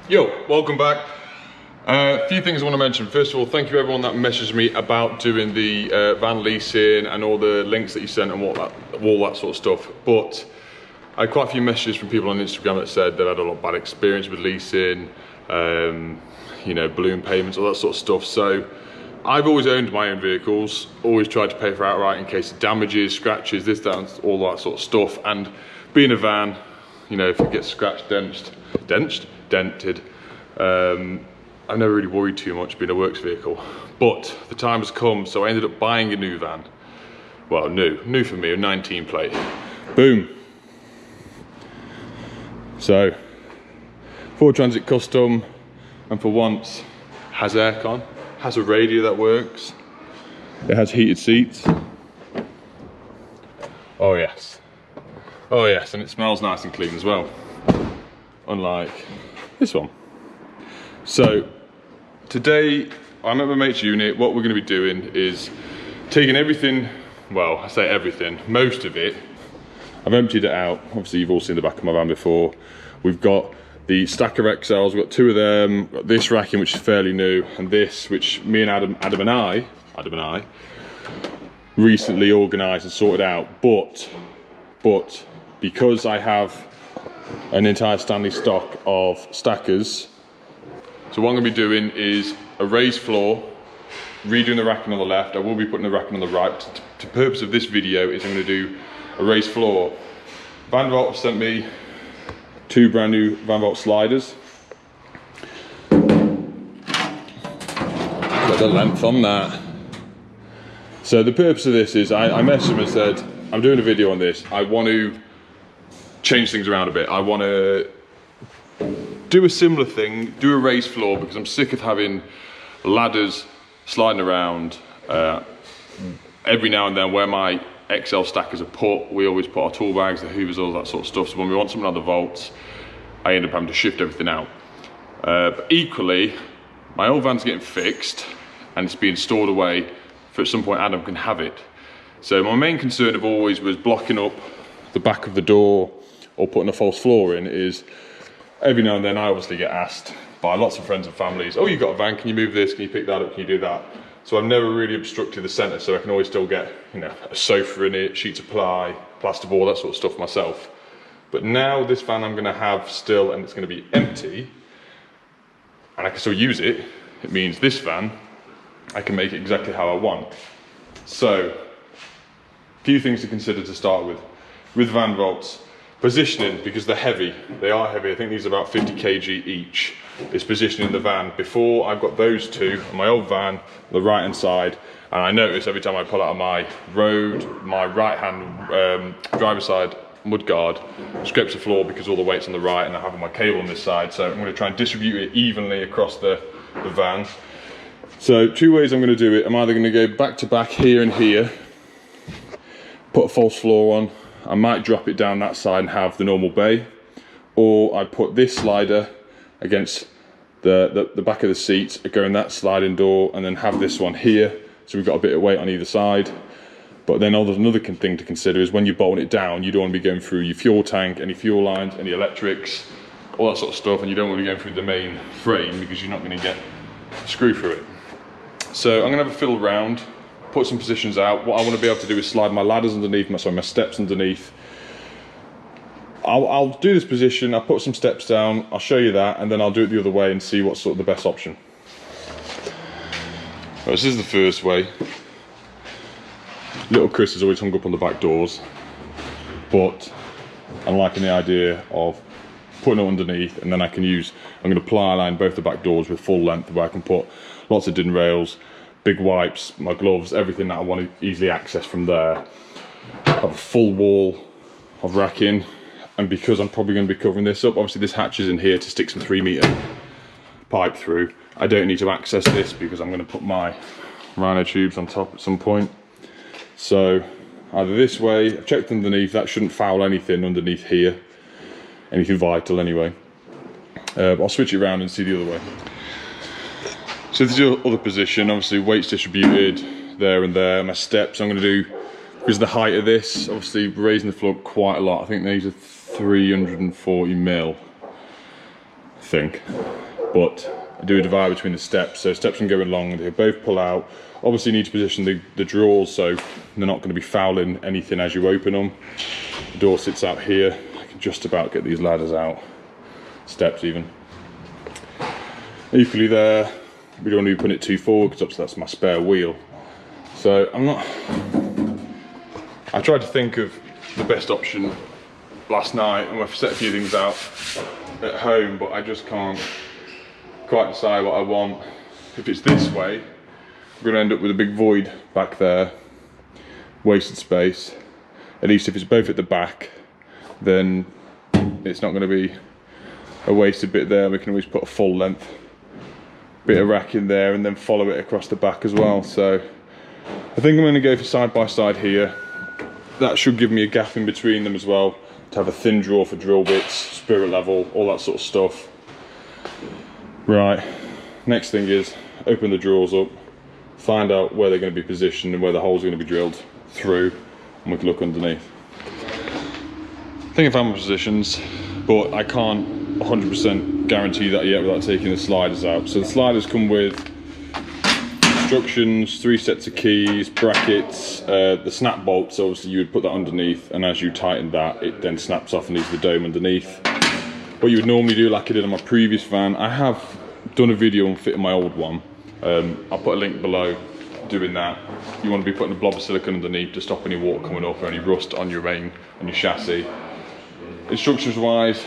Yo, welcome back. A few things I want to mention. First of all, thank you everyone that messaged me about doing the van leasing and all the links that you sent and all that sort of stuff. But I had quite a few messages from people on Instagram that said they've had a lot of bad experience with leasing, you know, balloon payments, all that sort of stuff. So I've always owned my own vehicles, always tried to pay for outright in case of damages, scratches, this, that, all that sort of stuff. And being a van, you know, if it gets scratched, dented, I've never really worried too much being a works vehicle. But the time has come, so I ended up buying a new van. Well, new for me, a 19 plate. Boom. So, Ford Transit Custom, and for once, has aircon, has a radio that works, it has heated seats. Oh yes, and it smells nice and clean as well, unlike this one. So, today, I'm at my mate's unit. What we're going to be doing is taking everything, well, I say everything, most of it. I've emptied it out. Obviously, you've all seen the back of my van before. We've got the stacker XLs, we've got two of them, got this racking, which is fairly new, and this, which me and Adam and I recently organised and sorted out. But because I have an entire standing stock of stackers, so what I'm going to be doing is a raised floor, redoing the racking on the left. I will be putting the racking on the right. The purpose of this video is I'm going to do a raised floor. Vanderbilt sent me two brand new Vanderbilt sliders. Got the length on that. So the purpose of this is I messaged him and said, I'm doing a video on this. I want to change things around a bit. I want to do a similar thing, do a raised floor, because I'm sick of having ladders sliding around every now and then where my XL stackers are put. We always put our tool bags, the hoovers, all that sort of stuff. So when we want something on the vaults, I end up having to shift everything out. But equally, my old van's getting fixed and it's being stored away for at some point Adam can have it. So my main concern of always was blocking up the back of the door or putting a false floor in. Is every now and then I obviously get asked by lots of friends and families, oh, you've got a van, can you move this, can you pick that up, can you do that? So I've never really obstructed the centre, so I can always still get, you know, a sofa in it, sheets of ply, plasterboard, that sort of stuff myself. But now this van I'm going to have still, and it's going to be empty, and I can still use it. It means this van, I can make it exactly how I want. So, a few things to consider to start with. With van vaults, positioning, because they're heavy. They are heavy. I think these are about 50 kg each. Is positioning the van. Before, I've got those two on my old van on the right hand side, and I notice every time I pull out of my road, my right hand driver's side mudguard scrapes the floor because all the weight's on the right and I have my cable on this side. So I'm going to try and distribute it evenly across the van. So two ways I'm going to do it. I'm either going to go back to back here and here, put a false floor on. I might drop it down that side and have the normal bay, or I put this slider against the back of the seats, go in that sliding door, and then have this one here, so we've got a bit of weight on either side. But then another thing to consider is when you're bolting it down, you don't want to be going through your fuel tank, any fuel lines, any electrics, all that sort of stuff, and you don't want to be going through the main frame because you're not going to get a screw through it. So I'm going to have a fiddle around, put some positions out. What I want to be able to do is slide my ladders underneath, my steps underneath. I'll do this position, I'll put some steps down, I'll show you that, and then I'll do it the other way and see what's sort of the best option. Well, this is the first way. Little Chris is always hung up on the back doors, but I'm liking the idea of putting it underneath, and then I'm going to ply line both the back doors with full length, where I can put lots of din rails, big wipes, my gloves, everything that I want to easily access from there. I have a full wall of racking. And because I'm probably going to be covering this up, obviously this hatch is in here to stick some 3-metre pipe through. I don't need to access this because I'm going to put my rhino tubes on top at some point. So either this way, I've checked underneath, that shouldn't foul anything underneath here, anything vital anyway. But I'll switch it around and see the other way. So this is the other position, obviously weights distributed there and there. My steps I'm going to do, because of the height of this, obviously raising the floor quite a lot. I think these are 340 mil. I think. But I do a divide between the steps, so steps can go along, they both pull out. Obviously you need to position the drawers so they're not going to be fouling anything as you open them. The door sits out here. I can just about get these ladders out, steps even. Equally there, we don't want to be putting it too forward because obviously that's my spare wheel. So I tried to think of the best option last night and I've set a few things out at home, but I just can't quite decide what I want. If it's this way, we're going to end up with a big void back there, wasted space. At least if it's both at the back, then it's not going to be a wasted bit there. We can always put a full length bit of rack in there and then follow it across the back as well. So I think I'm going to go for side by side here. That should give me a gap in between them as well, to have a thin drawer for drill bits, spirit level, all that sort of stuff. Right, next thing is open the drawers up, find out where they're going to be positioned and where the holes are going to be drilled through, and we can look underneath. I think I found my positions, but I can't 100% guarantee that yet without taking the sliders out. So the sliders come with instructions, 3 sets of keys, brackets, the snap bolts. Obviously you would put that underneath, and as you tighten that, it then snaps off and leaves the dome underneath. What you would normally do, like I did on my previous van, I have done a video on fitting my old one. I'll put a link below doing that. You want to be putting a blob of silicone underneath to stop any water coming up or any rust on your main, on your chassis. Instructions wise,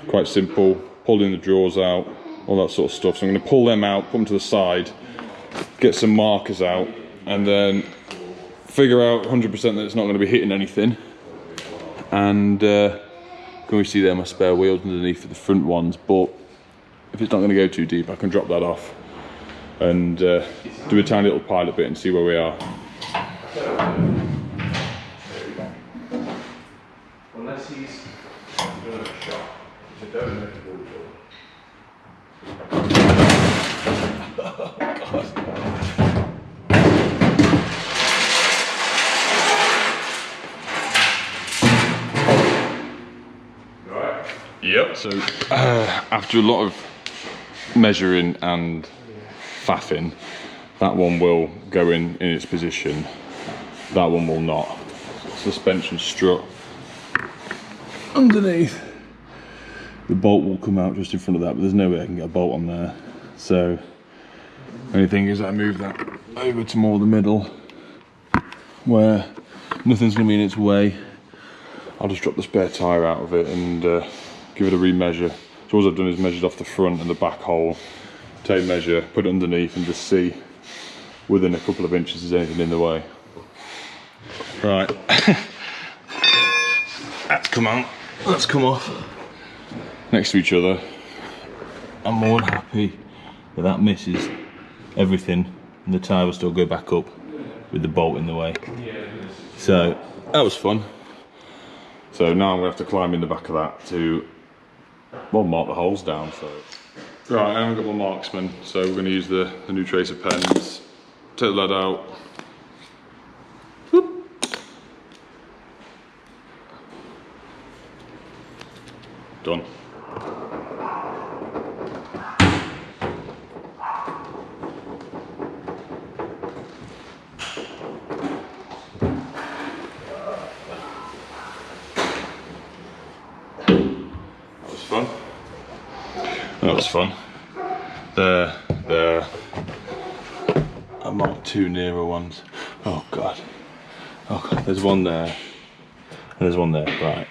quite simple. Pulling the drawers out, all that sort of stuff. So I'm going to pull them out, put them to the side, get some markers out, and then figure out 100% that it's not going to be hitting anything. And can we see there my spare wheels underneath for the front ones, but if it's not going to go too deep, I can drop that off and do a tiny little pilot bit and see where we are. Unless he's doing a shot, which I don't know if he will do. Oh, God. Right. Yep. So after a lot of measuring and faffing, that one will go in its position. That one will not. Suspension strut underneath. The bolt will come out just in front of that, but there's no way I can get a bolt on there. So the only thing is I move that over to more the middle where nothing's going to be in its way. I'll just drop the spare tyre out of it and give it a remeasure. So all I've done is measured off the front and the back hole, tape measure, put it underneath and just see within a couple of inches is anything in the way. Right, that's come out, that's come off. Next to each other. I'm more than happy that that misses everything and the tyre will still go back up with the bolt in the way. So that was fun. So now I'm going to have to climb in the back of that to, well, mark the holes down. So right, I haven't got my marksman, so we're going to use the new tracer pens. Take the lead out. Whoop. Done. That was fun. There. I marked 2 nearer ones. Oh God. Oh God, there's one there. And there's one there, right.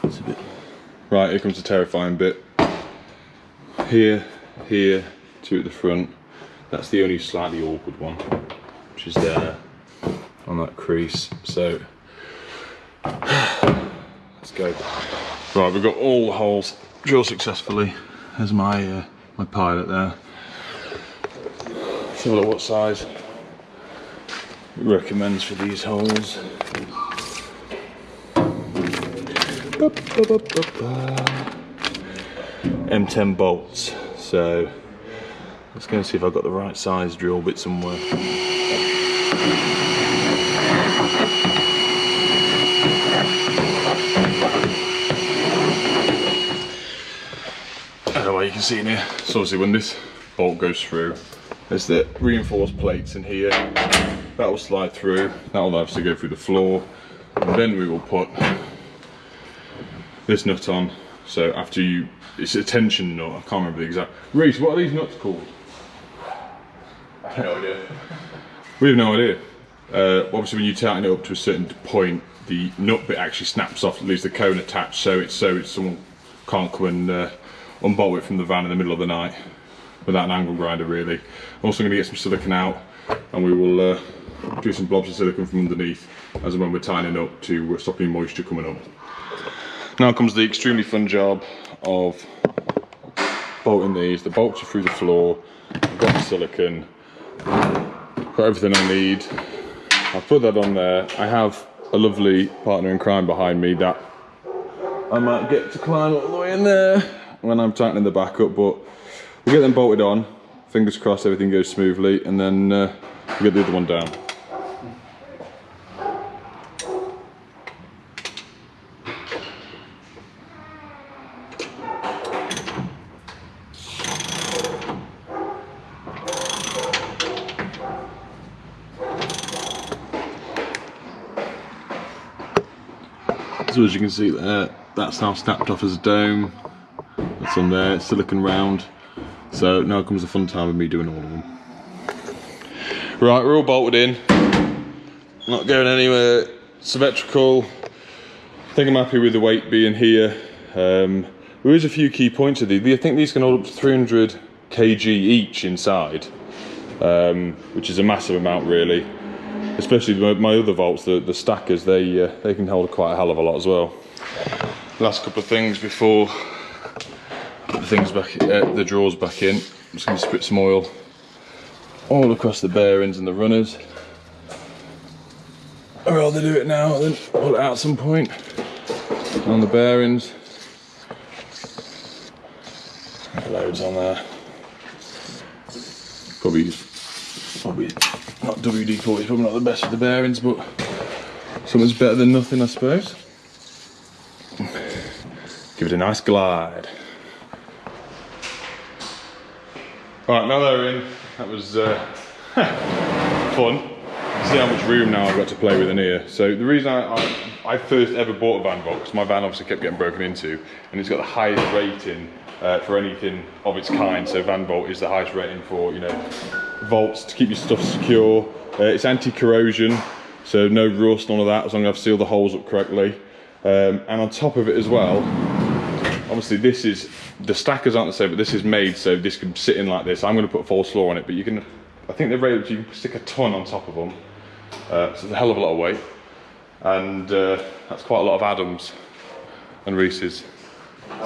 It's a bit. Right, here comes the terrifying bit. Here, 2 at the front. That's the only slightly awkward one, which is there on that crease. So let's go. Right, we've got all the holes drilled successfully. There's my my pilot there. Let's have a look what size it recommends for these holes. M10 bolts. So Let's go and see if I've got the right size drill bit somewhere. I don't know why you can see in here. So obviously when this bolt goes through, there's the reinforced plates in here. That will slide through. That will obviously go through the floor. And then we will put this nut on. So after you, it's a tension nut. I can't remember the exact. Reece, what are these nuts called? I have no idea. We have no idea. Obviously when you tighten it up to a certain point, the nut bit actually snaps off, leaves the cone attached, so it's someone can't come and unbolt it from the van in the middle of the night without an angle grinder really. I'm also going to get some silicone out, and we will do some blobs of silicone from underneath as and when we're tightening up to stop any moisture coming up. Now comes the extremely fun job of bolting these. The bolts are through the floor. I've got the silicone, got everything I need. I've put that on there. I have a lovely partner in crime behind me that I might get to climb all the way in there when I'm tightening the back up, but we'll get them bolted on. Fingers crossed everything goes smoothly, and then we'll get the other one down. So as you can see there, that's now snapped off as a dome. That's on there, it's silicone round. So now comes the fun time of me doing all of them. Right, we're all bolted in. Not going anywhere. Symmetrical. I think I'm happy with the weight being here. There is a few key points of these. I think these can hold up to 300 kg each inside, which is a massive amount really. Especially my other volts, the stackers, they can hold quite a hell of a lot as well. Last couple of things before put the things back, the drawers back in. I'm just going to sprit some oil all across the bearings and the runners. I'd rather do it now than pull it out at some point. On the bearings, loads on there. Probably not WD-40, it's probably not the best for the bearings, but something's better than nothing, I suppose. Give it a nice glide. Right, now they're in. That was fun. See how much room now I've got to play with in here. So the reason I first ever bought a van vault, because my van obviously kept getting broken into, and it's got the highest rating for anything of its kind. So van vault is the highest rating for, you know, vaults to keep your stuff secure. It's anti-corrosion, so no rust, none of that, as long as I've sealed the holes up correctly. And on top of it as well, obviously this is, the stackers aren't the same, but this is made so this can sit in like this. I'm going to put a false floor on it, but you can, I think they're rated, you can stick a ton on top of them. So it's a hell of a lot of weight, and that's quite a lot of Adams and Reese's.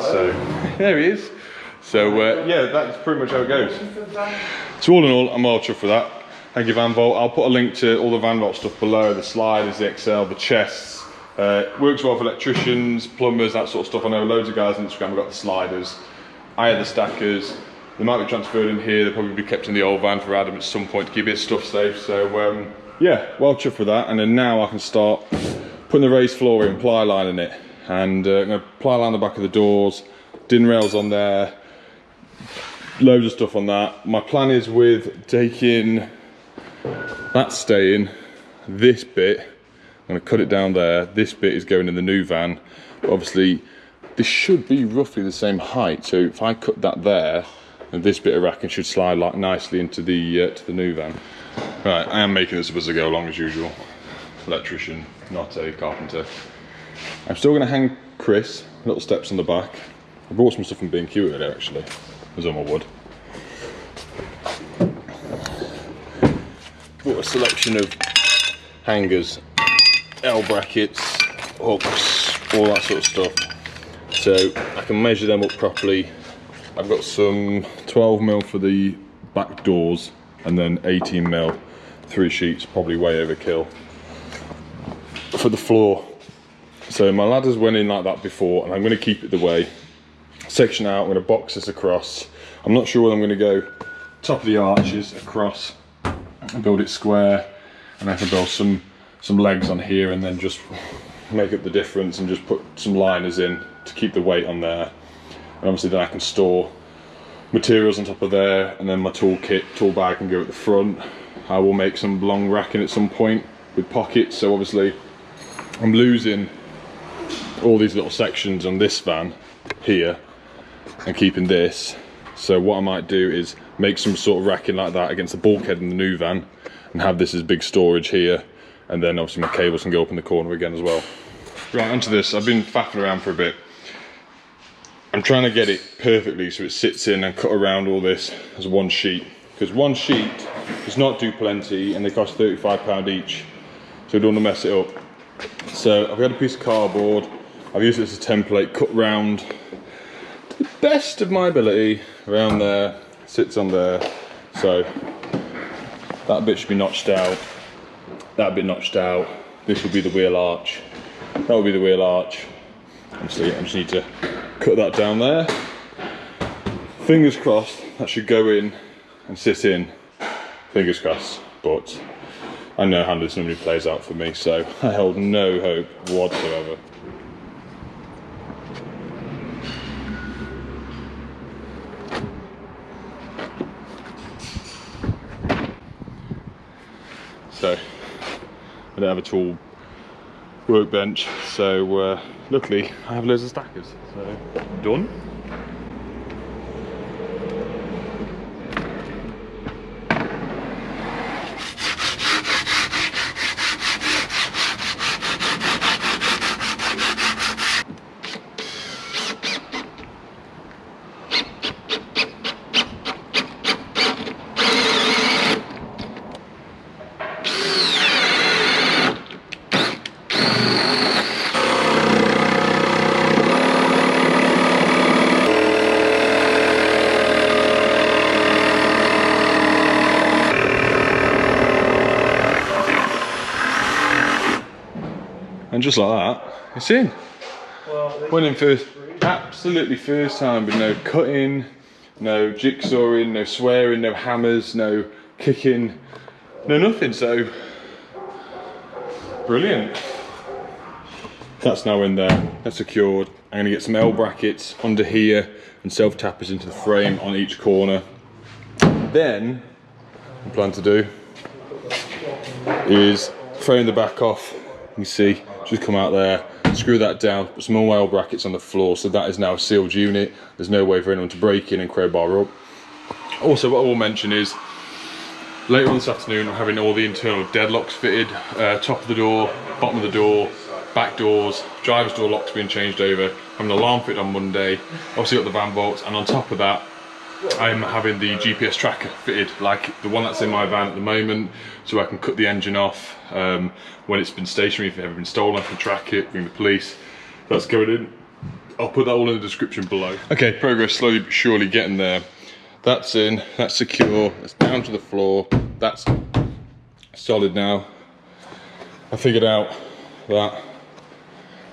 So there he is. So yeah, that's pretty much how it goes. So all in all, I'm well chuffed for that. Thank you, Van Volt. I'll put a link to all the Van Volt stuff below, the sliders, the XL, the chests. Works well for electricians, plumbers, that sort of stuff. I know loads of guys on Instagram have got the sliders. I had the stackers. They might be transferred in here, they'll probably be kept in the old van for Adam at some point to keep his stuff safe. So yeah, well chuffed for that. And then now I can start putting the raised floor in, ply lining it. And I'm going to ply line the back of the doors, din rails on there, loads of stuff on that. My plan is with taking that staying, this bit, I'm going to cut it down there, this bit is going in the new van. But obviously this should be roughly the same height, so if I cut that there, and this bit of racking should slide like nicely into the new van. Right, I am making this up as I go along as usual. Electrician, not a carpenter. I'm still going to hang Chris, little steps on the back. I brought some stuff from B&Q earlier actually, as on my wood. Brought a selection of hangers, L brackets, hooks, all that sort of stuff. So I can measure them up properly. I've got some 12mm for the back doors, and then 18mm, 3 sheets, probably way overkill, for the floor. So my ladders went in like that before, and I'm going to keep it the way. Section out, I'm going to box this across. I'm not sure whether I'm going to go top of the arches across and build it square, and I can build some legs on here and then just make up the difference and just put some liners in to keep the weight on there. And obviously then I can store materials on top of there, and then my tool bag can go at the front. I will make some long racking at some point with pockets, so obviously I'm losing all these little sections on this van here and keeping this. So what I might do is make some sort of racking like that against the bulkhead in the new van and have this as big storage here, and then obviously my cables can go up in the corner again as well. Right, onto this. I've been faffing around for a bit. I'm trying to get it perfectly so it sits in and cut around all this as one sheet, because one sheet does not do plenty and they cost £35 each, so I don't want to mess it up. So I've got a piece of cardboard, I've used it as a template, cut round to the best of my ability around there, sits on there. So that bit should be notched out, that bit notched out, this will be the wheel arch, that will be the wheel arch. Obviously I just need to cut that down there. Fingers crossed that should go in and sit in, fingers crossed, but I know how this normally plays out for me, so I hold no hope whatsoever. So I don't have a tool workbench, so luckily I have loads of stackers, so done. And just like that, it's in. Went in first, absolutely first time with no cutting, no jigsawing, no swearing, no hammers, no kicking, no nothing, so brilliant. That's now in there, that's secured. I'm gonna get some L brackets under here and self-tappers into the frame on each corner. Then, what I plan to do is frame the back off. You see, just come out there, screw that down, put some more L brackets on the floor, so that is now a sealed unit. There's no way for anyone to break in and crowbar up. Also, what I will mention is, later on this afternoon, I'm having all the internal deadlocks fitted, top of the door, bottom of the door, back doors, driver's door locks being changed over, having an alarm fitted on Monday, obviously got the van bolts, and on top of that, I'm having the GPS tracker fitted, like the one that's in my van at the moment, so I can cut the engine off when it's been stationary. If it's ever been stolen, I can track it, bring the police. That's going in. I'll put that all in the description below. Okay, progress slowly but surely getting there. That's in, that's secure, that's down to the floor, that's solid now. I figured out that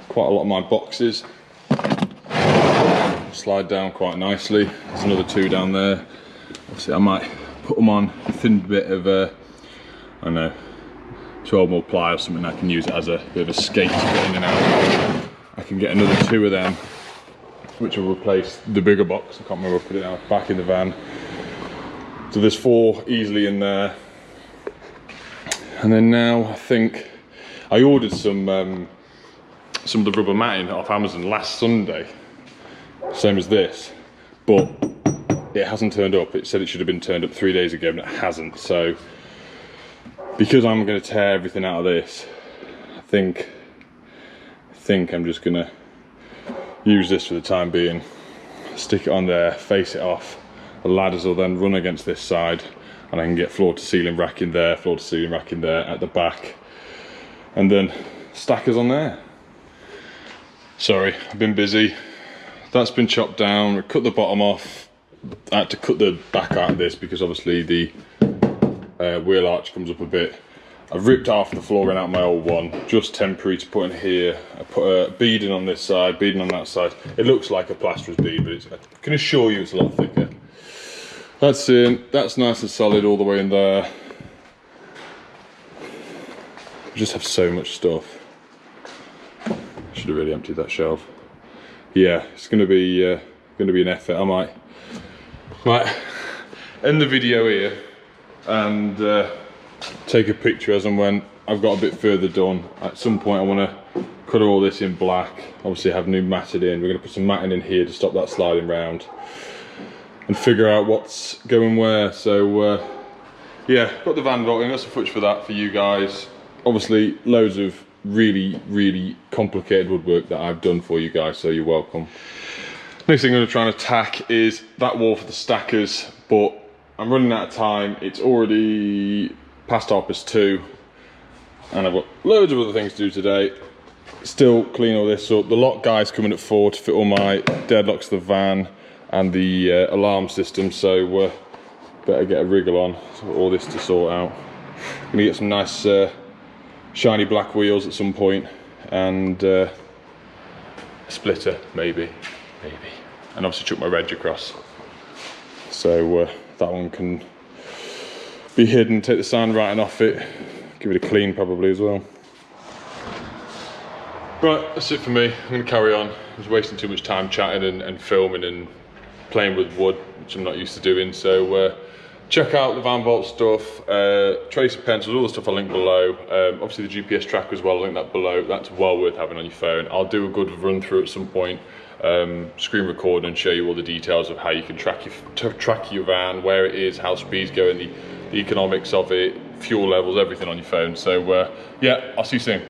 quite a lot of my boxes slide down quite nicely. There's another two down there. Obviously I might put them on a thin bit of I don't know, 12 more ply or something. I can use it as a bit of a skate to get in and out. I can get another two of them, which will replace the bigger box. I can't remember, I put it now back in the van. So there's four easily in there. And then now I think I ordered some of the rubber matting off Amazon last Sunday. Same as this, but it hasn't turned up. It said it should have been turned up 3 days ago, and it hasn't. So because I'm going to tear everything out of this, I think I'm just going to use this for the time being. Stick it on there, face it off. The ladders will then run against this side, and I can get floor to ceiling racking there, floor to ceiling racking there at the back, and then stackers on there. Sorry, I've been busy. That's been chopped down. I cut the bottom off. I had to cut the back out of this because obviously the wheel arch comes up a bit. I've ripped half the flooring out of my old one, just temporary to put in here. I put a beading on this side, beading on that side. It looks like a plasterer's bead, but I can assure you it's a lot thicker. That's in, that's nice and solid all the way in there. We just have so much stuff. Should have really emptied that shelf. Yeah, it's gonna be an effort. I might end the video here and take a picture as and when I've got a bit further done. At some point I want to colour all this in black, obviously have new matted in. We're going to put some matting in here to stop that sliding round and figure out what's going where. So yeah, got the van vaulting, got some footage for that for you guys. Obviously loads of really complicated woodwork that I've done for you guys, so you're welcome. Next thing I'm going to try and attack is that wall for the stackers, but I'm running out of time. It's already past 2:30 and I've got loads of other things to do today. Still clean all this up. The lock guy's coming at 4 to fit all my deadlocks to the van and the alarm system, so better get a wriggle on. So all this to sort out. I'm gonna get some nice shiny black wheels at some point and a splitter maybe, and obviously chuck my reg across. So that one can be hidden, take the sand right off it, give it a clean probably as well. Right, that's it for me. I'm going to carry on. I was wasting too much time chatting and filming and playing with wood, which I'm not used to doing. So check out the van vault stuff, tracer pencils, all the stuff I'll link below. Obviously the GPS tracker as well, I'll link that below. That's well worth having on your phone. I'll do a good run through at some point, screen record and show you all the details of how you can track your van, where it is, how speed's going, the economics of it, fuel levels, everything on your phone. So yeah, I'll see you soon.